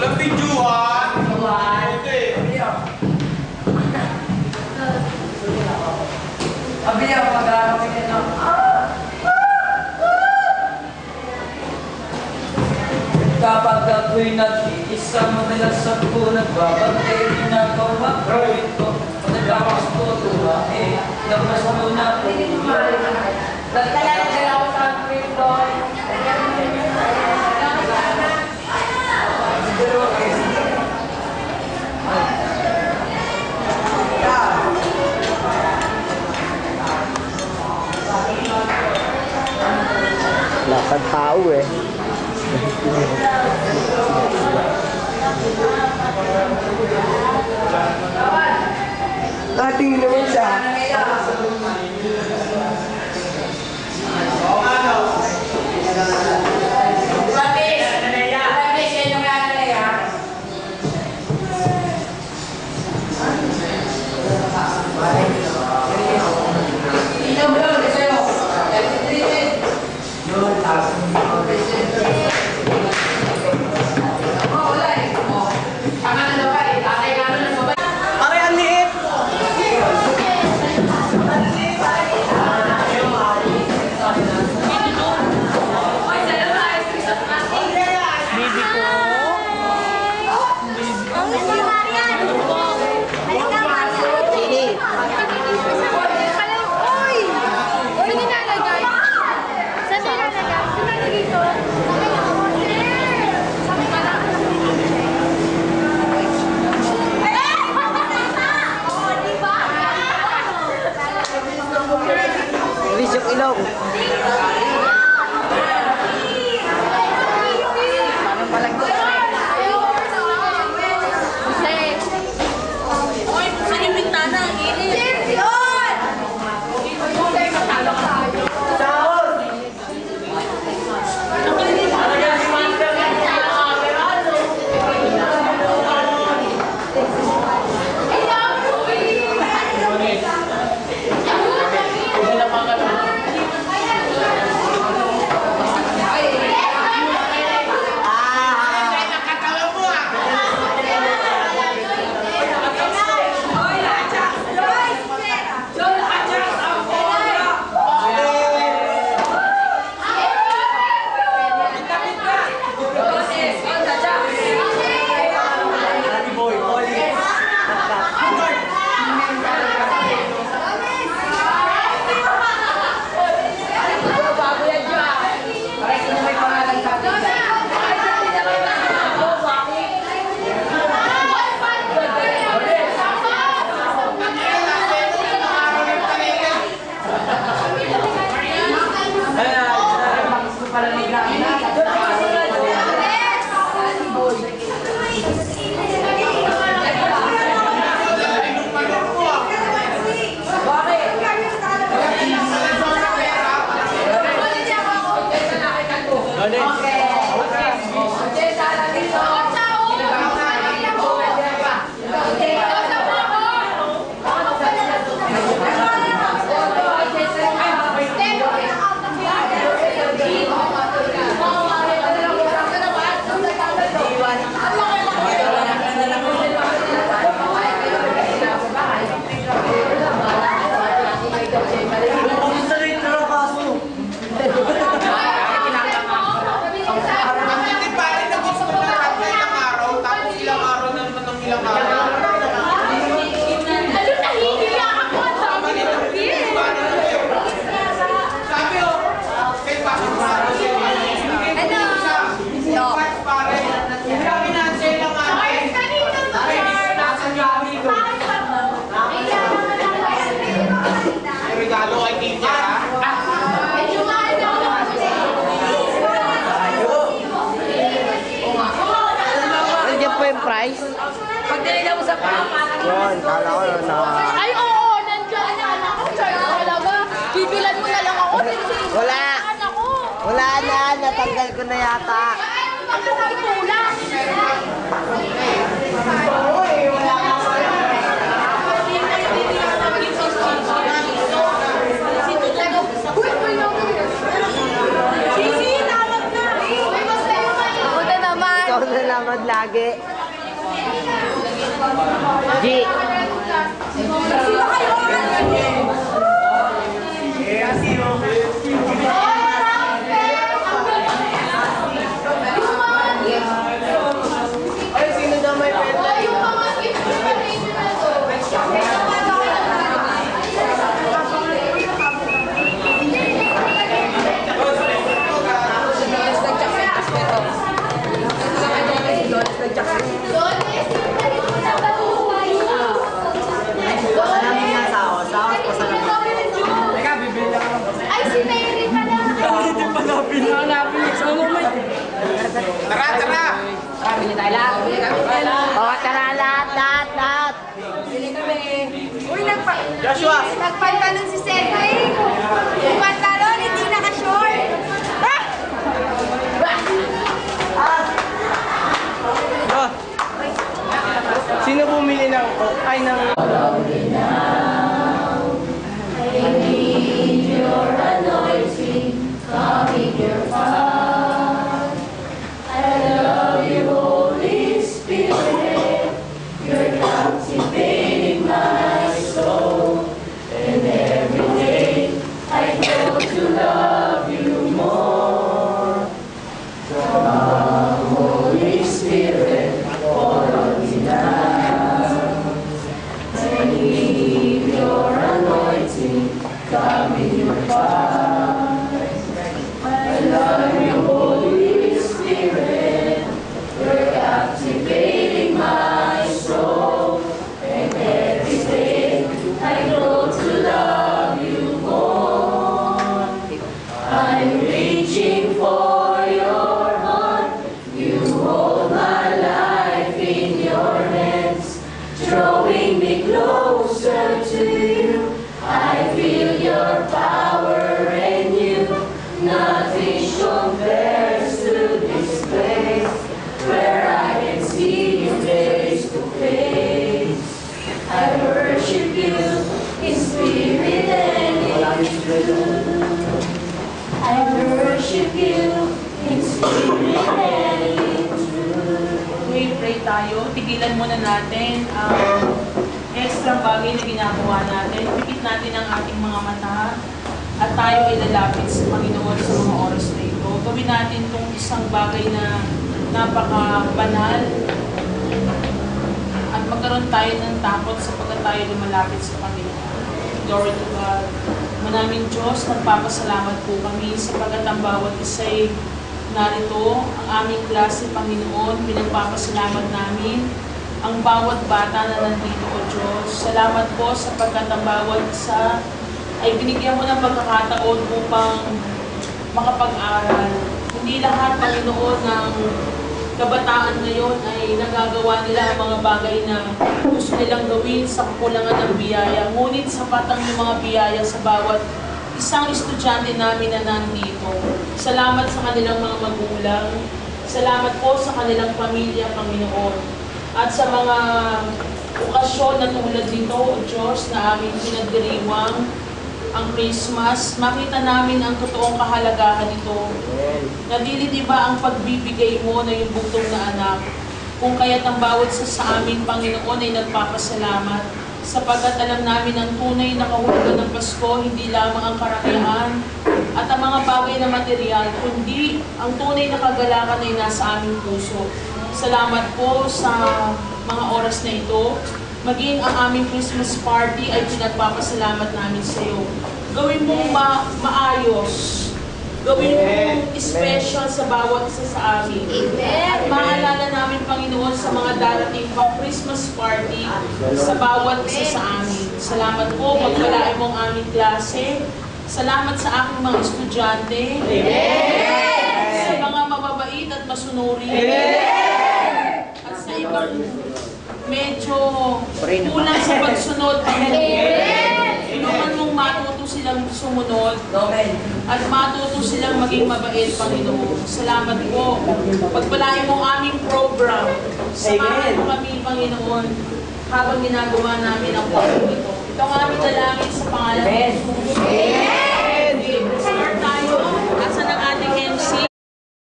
Walang videoan. Abi ako mag-aaral na. Kapag ako'y nag-iisa, madalas ako nagbabagay. Ginagawa ko ito, nagkakas ko tuwain. Labas mo na po. Nagtalagay ako sa kripto. Lakad tao eh. Ating naman siya. Yung ilong. Parang palang ko. Oy, saan yung bintana? Ang init. Champion! Okay, matalo ka tayo. Sahod! Price? Pag tinignan mo sa pamapanan. Yun, kala ko na... Ay, oo, nandiyan na anak ko. Sorry talaga. Bibilan mo na lang ako. Wala. Ako. Wala na, natanggal ko na yata. Ako ikulang. Ikaw ikaw na naman lagi. G. Ay, sino daw may pwede? Ay, si Mary pala. O, tara lahat. Joshua! Nagpantalon si Cedric. Yung pantalon, hindi naka-short. Sino bumili ng ay ng Drawing me closer to you, I feel your power in you. Nothing compares to this place where I can see you face to face. I worship you in spirit and in truth. I worship you in spirit and in truth. Pray tayo. Tigilan muna natin ang extra bagay na ginagawa natin. Pikit natin ang ating mga mata at tayo ay lalapit sa Panginoon sa mga oras na ito. Gawin natin itong isang bagay na napaka-banal at magkaroon tayo ng takot sapagkat tayo lumalapit sa Panginoon. Glory to God. Manaming Diyos, nagpapasalamat po kami sapagkat ang bawat isa'y narito, ang aming klase, Panginoon, pinagpapasalamat namin ang bawat bata na nandito, O Diyos. Salamat po sapagkat ang bawat isa ay binigyan mo ng pagkakataon upang makapag-aral. Hindi lahat, Panginoon, ng kabataan ngayon ay nagagawa nila ang mga bagay na gusto nilang gawin sa kakulangan ng biyaya. Ngunit sapat ang mga biyaya sa bawat isang estudyante namin na nandito. Salamat sa kanilang mga magulang. Salamat po sa kanilang pamilya, Panginoon. At sa mga okasyon na tulad dito, O Diyos, na aming pinagdiriwang ang Christmas, makita namin ang totoong kahalagahan nito. Nadilit iba ang pagbibigay mo na yung bugtong na anak. Kung kaya't ang bawat sa amin, Panginoon, ay nagpapasalamat sapagkat alam namin ang tunay na kahulugan ng Pasko, hindi lamang ang karakihan at ang mga bagay na material, kundi ang tunay na kagalakan ay nasa aming puso. Salamat po sa mga oras na ito. Maging ang aming Christmas party ay pinagpapasalamat namin sa iyo. Gawin mong maayos. Gawin mong special sa bawat isa sa amin. At maalala namin, Panginoon, sa mga darating pang Christmas party sa bawat isa sa amin. Salamat po, pagpalain mo ang aming klase. Salamat sa aking mga estudyante. Sa mga mababait at masunuri. At sa ibang medyo kulang sa pagsunod. Tulungan mong matuto silang sumunod at matuto silang maging mabait, Panginoon. Salamat po. Pagpalain mo ang aming program. Samahan mo kami, Panginoon, habang ginagawa namin ang pagkakas ito. Ito ang aming dalangin sa pangalan ng Jesus.